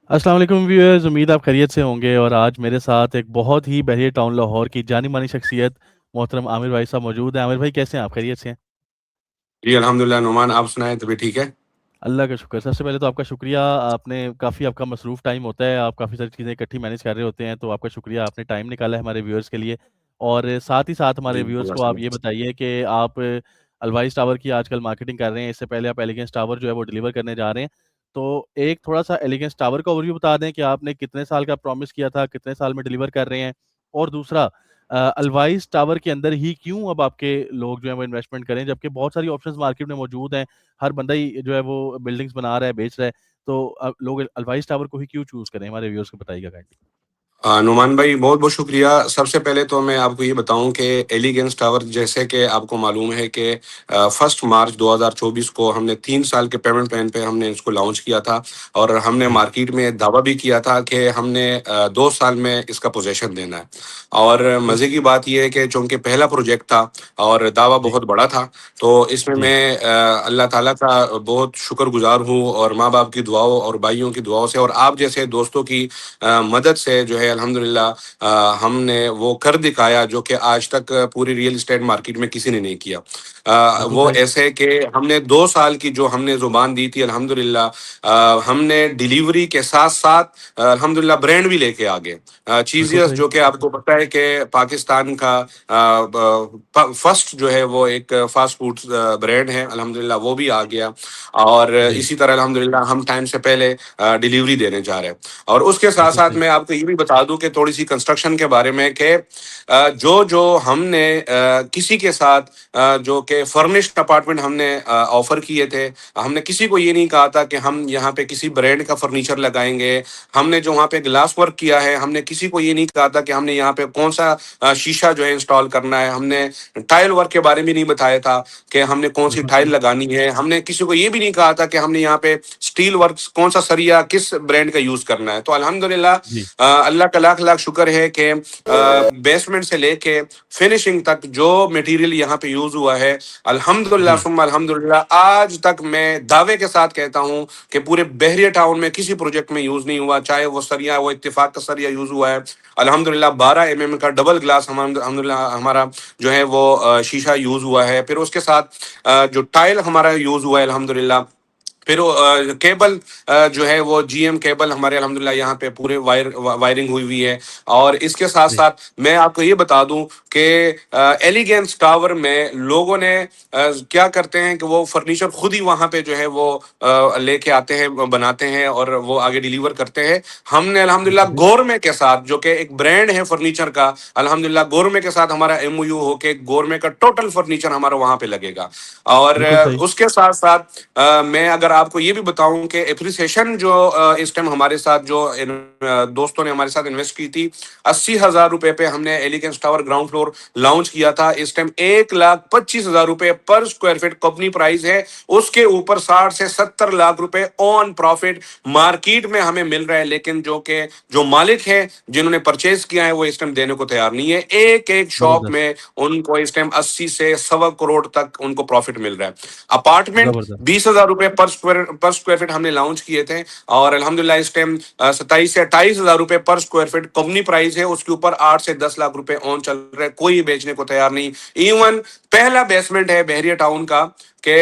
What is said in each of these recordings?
अस्सलाम वालेकुम व्यूअर्स, उम्मीद आप खैरियत से होंगे। और आज मेरे साथ एक बहुत ही बहरिया टाउन लाहौर की जानी मानी शख्सियत मोहतरम आमिर भाई साहब मौजूद हैं। आमिर भाई कैसे हैं आप? खैरियत से हैं? जी, अल्हम्दुलिल्लाह नुमान, आप सुनाएँ तबीयत ठीक है? अल्लाह का शुक्र। सबसे पहले तो आपका शुक्रिया। आपने काफ़ी आपका मसरूफ़ टाइम होता है, आप काफ़ी सारी चीज़ें इकट्ठी मैनेज कर रहे होते हैं, तो आपका शुक्रिया, आपने टाइम निकाला है हमारे व्यूअर्स के लिए। और साथ ही साथ हमारे जी, व्यूअर्स कोई को बात आप नहीं। ये बताइए कि आप अलवाइस टावर की आजकल मार्केटिंग कर रहे हैं, इससे पहले आप एलिगेंस टावर जो है वो डिलीवर करने जा रहे हैं। तो एक थोड़ा-सा एलिगेंस टावर का ओवरव्यू बता दें कि आपने कितने साल का प्रॉमिस किया था, कितने साल में डिलीवर कर रहे हैं? और दूसरा, अलवाइस टावर के अंदर ही क्यों अब आपके लोग जो हैं वो इन्वेस्टमेंट करें, जबकि बहुत सारी ऑप्शंस मार्केट में मौजूद हैं। हर बंदा ही जो है वो बिल्डिंग्स बना रहा है, बेच रहा है। तो लोग अल्वाइस टावर को ही क्यों चूज़ करें? हमारे व्यूअर्स को बताइएगा काइंडली। नुमान भाई, बहुत-बहुत शुक्रिया। सबसे पहले तो मैं आपको ये बताऊँ कि एलिगेंस टावर, जैसे कि आपको मालूम है कि 1 मार्च 2024 को हमने 3 साल के पेमेंट प्लान पे हमने इसको लॉन्च किया था और हमने जी, मार्केट में दावा भी किया था कि हमने 2 साल में इसका पोज़ीशन देना है। और मज़े की ओके। बात ये है कि चूँकि पहला प्रोजेक्ट था और दावा जी, बहुत बड़ा था, तो इसमें जी। मैं अल्लाह ताला का बहुत शुक्रगुज़ार हूँ और माँ-बाप की दुआओं और भाइयों की दुआओं से और आप जैसे दोस्तों की मदद से जो है अल्हम्दुलिल्लाह हमने वो कर दिखाया जो कि आज तक पूरी रियल एस्टेट मार्केट में किसी ने नहीं किया। बिल्कुल वो सही। ऐसे कि हमने 2 साल की जो हमने ज़ुबान दी थी अल्हम्दुलिल्लाह, हमने डिलीवरी के साथ-साथ अल्हम्दुलिल्लाह ब्रांड भी लेके आ गए। बिल्कुल चीज़ियस, सही। जो कि आपको पता है कि पाकिस्तान का फर्स्ट जो है वो एक फास्ट फूड ब्रांड है, अल्हम्दुलिल्लाह वो भी आ गया। और जी, इसी तरह अल्हम्दुलिल्लाह हम टाइम से पहले डिलीवरी देने जा रहे हैं। और उसके बिल्कुल साथ-साथ सही। मैं आपको ये भी बता दूँ कि थोड़ी-सी कंस्ट्रक्शन के बारे में कि जो-जो हमने किसी के साथ जो कि फर्निश्ड अपार्टमेंट हमने ऑफ़र किए थे, हमने किसी को ये नहीं कहा था कि हम यहाँ पे किसी ब्रांड का फर्नीचर लगाएँगे। हमने जो वहाँ पे ग्लास वर्क किया है, हमने किसी को ये नहीं कहा था कि हमने यहाँ पे कौन-सा शीशा जो है इंस्टॉल करना है। हमने टाइल वर्क के बारे में नहीं बताया था कि हमने कौन-सी बिल्कुल टाइल सही। लगानी है। हमने किसी को ये भी नहीं कहा था कि हमने यहाँ पे स्टील वर्क्स कौन-सा सरिया किस ब्रांड का यूज़ करना है। तो अल्हम्दुलिल्लाह जी, अल्लाह का लाख-लाख शुक्र है कि बेसमेंट से लेके फिनिशिंग तक जो मटेरियल यहाँ पे यूज़ हुआ है, अल्हम्दुलिल्लाह जी। सुम्मा अल्हम्दुलिल्लाह, आज तक मैं दावे के साथ कहता हूँ कि पूरे बहरिया टाउन में किसी प्रोजेक्ट में यूज़ नहीं हुआ, चाहे वो सरिया, वो इत्तेफाक का सरिया यूज़ हुआ है। अल्हम्दुलिल्लाह 12 एमएम का डबल ग्लास हम अल्हम्दुलिल्लाह हमारा जो है वो शीशा यूज़ हुआ है। फिर उसके साथ जो टाइल हमारा यूज़ हुआ है अल्हम्दुलिल्लाह। फिर वो केबल जो है वो जीएम केबल हमारे अल्हम्दुलिल्लाह यहाँ पे पूरे वायरिंग हुई हुई है। और इसके जी, साथ-साथ मैं आपको ये बता दूँ कि एलिगेंस टावर में लोगों ने क्या करते हैं कि वो फर्नीचर खुद ही वहाँ पे जो है वो लेके आते हैं, बनाते हैं और वो आगे डिलीवर करते हैं। हमने अल्हम्दुलिल्लाह बिल्कुल सही। गोरमे के साथ, जो कि एक ब्रांड है फर्नीचर का, अल्हम्दुलिल्लाह गोरमे के साथ हमारा एमओयू हो के गोरमे का टोटल फर्नीचर हमारा वहाँ पे लगेगा। और बिल्कुल सही। उसके साथ-साथ मैं अगर आपको ये भी बताऊँ कि एप्रिसिएशन जो इस टाइम हमारे साथ जो दोस्तों ने हमारे साथ इन्वेस्ट की थी, ₹80,000 पे हमने elegance tower ground floor launch किया था। इस टाइम ₹1,25,000 पर स्क्वायर फीट कंपनी प्राइस है। उसके ऊपर 60 से 70 लाख रुपए ऑन प्रॉफिट मार्केट में हमें मिल रहा है, लेकिन जो मालिक हैं, जिन्होंने परचेज़ किया है, वो इस टाइम देने को तैयार नहीं है। एक-एक शॉप ज़बरदस्त, में उनको इस टाइम 80 से सवा करोड़ तक उनको प्रॉफिट मिल रहा है। अपार्टमेंट ज़बरदस्त। ₹20,000 पर स्क्वायर फीट हमने लॉन्च किए थे और अल्हम्दुलिल्लाह इस टाइम 27 से ₹28,000 पर स्क्वायर फीट कंपनी प्राइस है। उसके ऊपर 8 से 10 लाख रुपए ऑन चल रहा है, कोई बेचने को तैयार नहीं। इवन पहला बेसमेंट है बहरिया टाउन का कि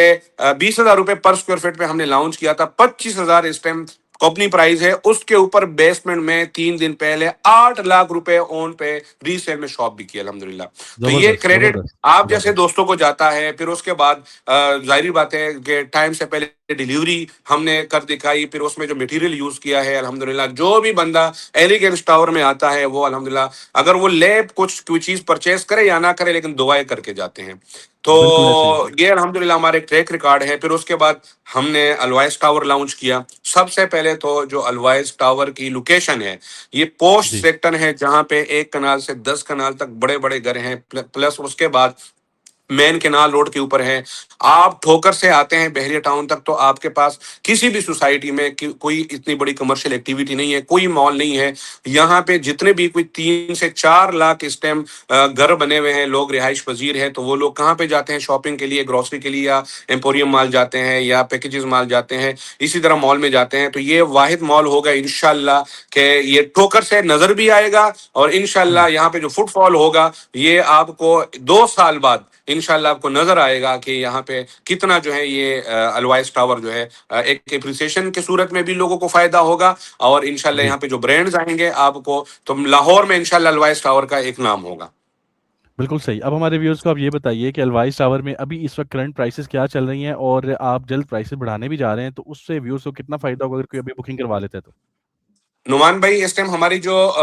₹20,000 पर स्क्वायर फीट पे हमने लॉन्च किया था, 25,000 इस टाइम कंपनी प्राइस है। उसके ऊपर बेसमेंट में 3 दिन पहले 8 लाख रुपए ऑन पे रीसेल में शॉप भी की अल्हम्दुलिल्लाह। तो ये ज़बरदस्त, क्रेडिट ज़बरदस्त, आप जैसे ज़बरदस्त। दोस्तों को जाता है। फिर उसके बाद ज़ाहिर बात है कि टाइम से पहले डिलीवरी हमने कर दिखाई। फिर उसमें जो मटेरियल यूज़ किया है अल्हम्दुलिल्लाह, जो भी बंदा एलिगेंस टावर में आता है वो अल्हम्दुलिल्लाह, अगर वो ले कुछ कोई चीज़ परचेज़ करे या ना करे, लेकिन दुआएँ करके जाते हैं। तो बिल्कुल ऐसे ही। ये अल्हम्दुलिल्लाह हमारा एक ट्रैक रिकॉर्ड है। फिर उसके बाद हमने अलवाइस टावर लॉन्च किया। सबसे पहले तो जो अलवाइस टावर की लोकेशन है, ये पोस्ट जी, सेक्टर है, जहाँ पे 1 कनाल से 10 कनाल तक बड़े-बड़े घर हैं। प्लस उसके बाद मेन केनाल रोड के ऊपर है। आप ठोकर से आते हैं बहरिया टाउन तक तो आपके पास किसी भी सोसाइटी में कोई इतनी बड़ी कमर्शियल एक्टिविटी नहीं है, कोई मॉल नहीं है। यहाँ पे जितने भी कोई 3 से 4 लाख इस टाइम घर बने हुए हैं, लोग रिहाइश पजीर हैं, तो वो लोग कहाँ पे जाते हैं शॉपिंग के लिए, ग्रोसरी के लिए, या एम्पोरियम मॉल जाते हैं या पैकेजेस मॉल जाते हैं, इसी तरह मॉल में जाते हैं। तो ये वाहिद मॉल होगा इंशाल्लाह कि ये ठोकर से नजर भी आएगा, और इंशाल्लाह यहाँ पे जो फुटफॉल होगा ये आपको 2 साल बाद इंशाल्लाह आपको नजर आएगा कि यहाँ पे कितना जो है ये अलवाइस टावर जो है एक एप्रिसिएशन के सूरत में भी लोगों को फायदा होगा, और इंशाल्लाह जी। यहाँ पे जो ब्रांड्स आएंगे आपको, तो लाहौर में इंशाल्लाह अलवाइस टावर का एक नाम होगा। बिल्कुल सही। अब हमारे व्यूअर्स को आप ये बताइए कि अलवाइस टावर में अभी इस वक्त करंट प्राइसेस क्या चल रही हैं, और आप जल्द प्राइसेस बढ़ाने भी जा रहे हैं, तो उससे व्यूअर्स को कितना फायदा होगा अगर कोई अभी बुकिंग करवा लेते हैं तो? नुमान भाई, इस टाइम हमारी जो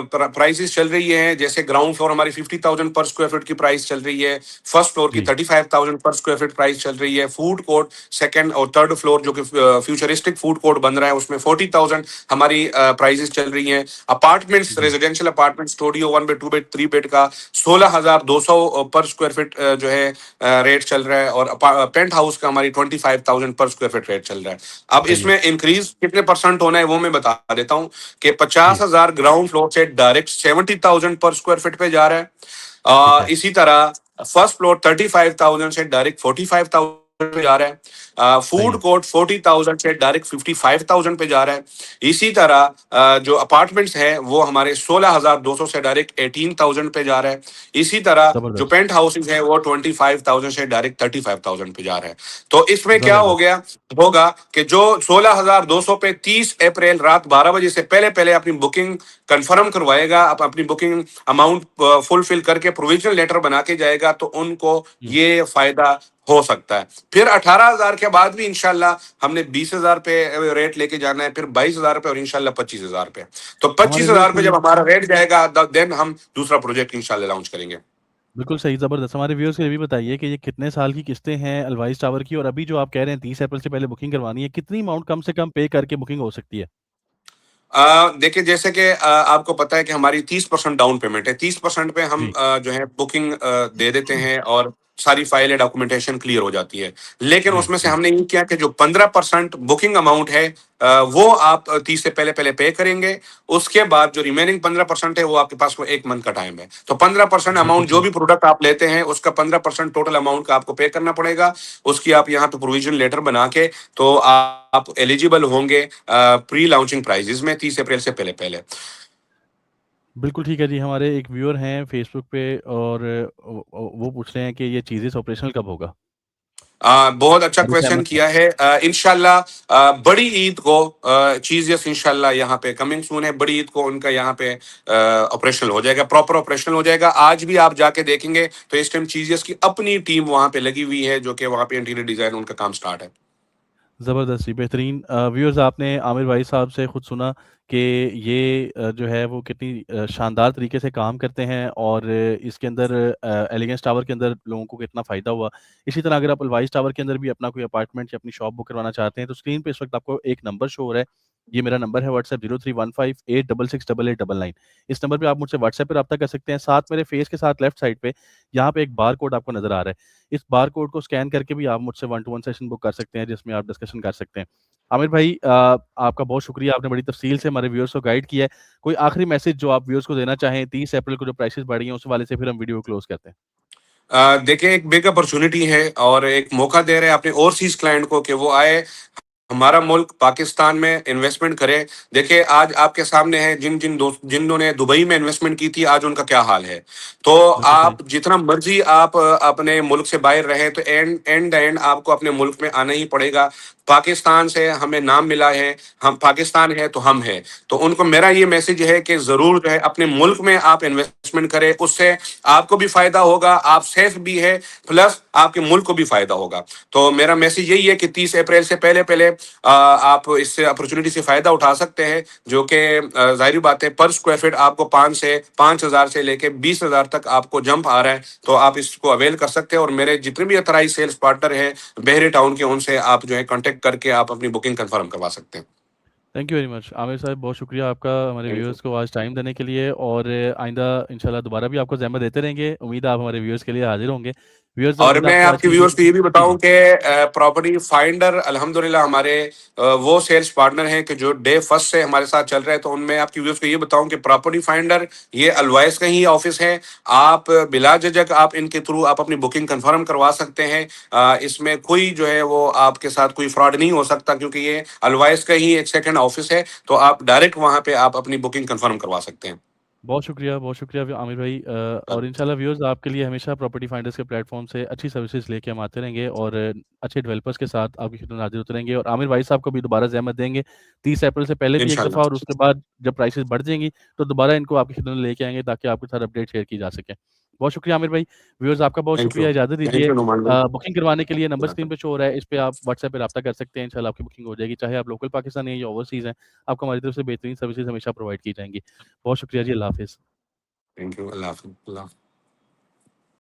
प्राइसेस चल रही है, जैसे ग्राउंड फ्लोर हमारी 50,000 पर स्क्वायर फीट की प्राइस चल रही है, फर्स्ट फ्लोर की जी। 35,000 पर स्क्वायर फीट प्राइस चल रही है, फूड कोर्ट सेकंड और थर्ड फ्लोर जो कि फ्यूचरिस्टिक फूड कोर्ट बन रहा है उसमें 40,000 हमारी प्राइसेस चल रही हैं। अपार्टमेंट्स, जी। Residential apartment studio 1 bed 2 bed 3 bed का 16,200 पर स्क्वायर फीट जो है रेट चल रहा है, और पेंट हाउस का हमारी 25,000 पर स्क्वायर फीट रेट चल रहा है। अब सही है। इसमें इंक्रीज कितने परसेंट होना है वो मैं बता देता हूँ कि पचास जी। हजार ग्राउंड फ्लोर से डायरेक्ट 70,000 पर स्क्वायर फीट पे जा रहा है। ठीक है। इसी तरह फर्स्ट फ्लोर 35,000 से डायरेक्ट 45,000 पे जा रहा है। सही फूड है। कोर्ट 40,000 से डायरेक्ट 55,000 पे जा रहा है। इसी तरह जो अपार्टमेंट्स है वो हमारे 16,200 से डायरेक्ट 18,000 पे जा रहा है। इसी तरह जो जबरदस्त। पेंट हाउसेज है वो 25,000 से डायरेक्ट 35,000 पे जा रहा है। तो इसमें क्या हो जबरदस्त। गया होगा कि जो 16,200 पे 30 अप्रैल रात 12 बजे से पहले पहले अपनी बुकिंग कंफर्म करवाएगा, अपनी बुकिंग अमाउंट फुलफिल करके प्रोविजनल लेटर बना के जाएगा, तो उनको हम्म। ये फायदा हो सकता है। फिर 18,000 के बाद भी इंशाल्लाह हमने 20,000 पे रेट लेके जाना है, फिर 22,000 पे, और इंशाल्लाह 25,000 पे। तो हमारे पच्चीस व्यूअर्स हजार के पे जब लिए हमारा रेट जाएगा देन हम दूसरा प्रोजेक्ट इंशाल्लाह लॉन्च करेंगे। बिल्कुल सही, जबरदस्त। हमारे व्यूअर्स के लिए भी बताइए कि ये कितने साल की किस्तें हैं अलवाइस टावर की, और अभी जो आप कह रहे हैं 30 अप्रैल से पहले बुकिंग करवानी है, कितनी अमाउंट कम से कम पे करके बुकिंग हो सकती है? देखिए, जैसे कि आपको पता है कि हमारी 30% डाउन पेमेंट है। 30% पे हम जी। जो है बुकिंग दे देते हैं, और सारी फाइल डॉक्यूमेंटेशन क्लियर हो जाती है। लेकिन जी। उसमें से जी। हमने ये किया कि जो 15% बुकिंग अमाउंट है वो आप 30 से पहले पहले पे करेंगे। उसके बाद जो रिमेनिंग 15% है वो आपके पास वो 1 मंथ का टाइम है। तो 15% बिल्कुल अमाउंट जो सही। भी प्रोडक्ट आप लेते हैं उसका 15% टोटल अमाउंट का आपको पे करना पड़ेगा। उसकी आप यहाँ पे प्रोविजन लेटर बना के तो आप एलिजिबल होंगे प्री लॉन्चिंग प्राइजेस में 30 अप्रैल से पहले पहले। बिल्कुल ठीक है जी। हमारे एक व्यूअर हैं फेसबुक पे, और वो पूछ रहे हैं कि ये चीज़ें ऑपरेशनल कब होगा? बहुत अच्छा वो क्वेश्चन सहमत है। किया है। इंशाल्लाह बड़ी ईद को चीजियस इंशाल्लाह यहाँ पे कमिंग सून है। बड़ी ईद को उनका यहाँ पे ऑपरेशनल हो जाएगा, प्रॉपर ऑपरेशनल हो जाएगा। आज भी आप जाके देखेंगे तो इस टाइम चीजियस की अपनी टीम वहां पे लगी हुई है, जो कि वहां पे इंटीरियर डिजाइन उनका काम स्टार्ट है। ज़बरदस्त जी, बेहतरीन। व्यूअर्स, आपने आमिर भाई साहब से खुद सुना कि ये जो है वो कितनी शानदार तरीके से काम करते हैं, और इसके अंदर एलिगेंस टावर के अंदर लोगों को कितना फ़ायदा हुआ। इसी तरह अगर आप अलवाइस टावर के अंदर भी अपना कोई अपार्टमेंट या अपनी शॉप बुक करवाना चाहते हैं, तो स्क्रीन पे इस वक्त आपको एक नंबर शो हो रहा है। ये मेरा नंबर है व्हाट्सएप, 0315866899। इस नंबर पे आप मुझसे व्हाट्सएप पे रब्ता कर सकते हैं। साथ मेरे फेस के साथ लेफ्ट साइड पे यहाँ पे एक बार कोड आपको नज़र आ रहा है। इस बार कोड को स्कैन करके भी आप मुझसे one two one session book कर सकते हैं, जिसमें आप डिस्कशन कर सकते हैं। आमिर भाई, आपका बहुत शुक्रिया, आपने बड़ी तफसील से हमारे व्यूअर्स को गाइड किया है। कोई आखिरी मैसेज जो आप व्यूअर्स को देना चाहें, 30 अप्रैल को जो प्राइसेस बढ़ी हैं उस वाले से, फिर हम वीडियो क्लोज करते हैं। देखिए, एक बिग अपॉर्चुनिटी है और एक मौका दे रहे हैं अपने ओवरसीज क्लाइंट को कि वो आए हमारा मुल्क पाकिस्तान में इन्वेस्टमेंट करे। देखिए, आज आपके सामने है जिन जिन दोस्त जिन्होंने दुबई में इन्वेस्टमेंट की थी, आज उनका क्या हाल है। तो बिल्कुल सही। आप जितना मर्जी आप अपने मुल्क से बाहर रहे, तो एंड आपको अपने मुल्क में आना ही पड़ेगा। पाकिस्तान से हमें नाम मिला है, हम पाकिस्तान है तो हम हैं। तो उनको मेरा ये मैसेज है कि जरूर जो है अपने मुल्क में आप इन्वेस्टमेंट करें, उससे आपको भी फायदा होगा, आप सेफ भी है, प्लस आपके मुल्क को भी फायदा होगा। तो मेरा मैसेज यही है कि 30 अप्रैल से पहले पहले आप इस अपॉर्चुनिटी से फायदा उठा सकते हैं, जो कि जाहिर बात है पर स्क्वायर फीट आपको 5 से 5,000 से लेके 20,000 तक आपको जंप आ रहा है। तो आप इसको अवेल कर सकते हैं, और मेरे जितने भी अथराइज सेल्स पार्टनर हैं बहरे टाउन के, उनसे आप जो है कांटेक्ट करके आप अपनी बुकिंग कंफर्म करवा सकते हैं। Thank you very much Aamir साहब, बहुत शुक्रिया आपका हमारे थैंक यू। व्यूअर्स को आज टाइम देने के लिए, और आइंदा इंशाल्लाह दोबारा भी आपको ज़हमत देते रहेंगे। उम्मीद है आप हमारे व्यूअर्स के लिए हाजिर होंगे। व्यूअर्स और उम्मीद है मैं आपको आज आपके की वीडियो व्यूअर्स को ये भी जी, बताऊं जी। कि प्रॉपर्टी फाइंडर अल्हम्दुलिल्लाह हमारे वो सेल्स पार्टनर हैं कि जो डे फर्स्ट से हमारे साथ चल रहे हैं। तो उनमें आपके व्यूअर्स को ये बताऊं कि प्रॉपर्टी फाइंडर ये अलवाइस का ही ऑफिस है। आप बिला झिझक आप इनके थ्रू आप अपनी बुकिंग कंफर्म करवा सकते हैं। इसमें कोई जो है वो आपके साथ कोई फ्रॉड नहीं हो सकता, क्योंकि ये अलवाइस का ही एक सेकंड ऑफिस है। तो आप डायरेक्ट वहां पे आप अपनी बुकिंग कंफर्म करवा सकते हैं। बहुत शुक्रिया आमिर भाई और इंशाल्लाह व्यूअर्स आपके लिए हमेशा प्रॉपर्टी फाइंडर्स के प्लेटफॉर्म से अच्छी सर्विसेज लेके हम आते रहेंगे और अच्छे डेवलपर्स के साथ आपकी खिदमत में हाजिर होते रहेंगे और आमिर भाई साहब को भी दोबारा ज़हमत देंगे 30 अप्रैल से पहले भी एक दफ़ा और इंशाल्लाह। उसके बाद जब प्राइसेस बढ़ जाएंगी तो दोबारा इनको आपकी खिदमत में लेके आएंगे ताकि आपके साथ अपडेट शेयर की जा सके। बहुत शुक्रिया आमिर भाई। व्यूअर्स आपका बहुत शुक्रिया, इजाज़त थैंक दीजिए। यू नुमान भाई। बुकिंग करवाने के लिए नंबर स्क्रीन पे शो हो रहा है, इस पे आप व्हाट्सएप पे रब्ता कर सकते हैं, इंशाल्लाह आपकी बुकिंग हो जाएगी। चाहे आप लोकल पाकिस्तानी हैं या ओवरसीज़ हैं, आपको हमारी तरफ से बेहतरीन सर्विसेज हमेशा प्रोवाइड की जाएँगी। बहुत शुक्रिया जी, अल्लाह हाफ़िज़। Thank you. Allah Hafiz.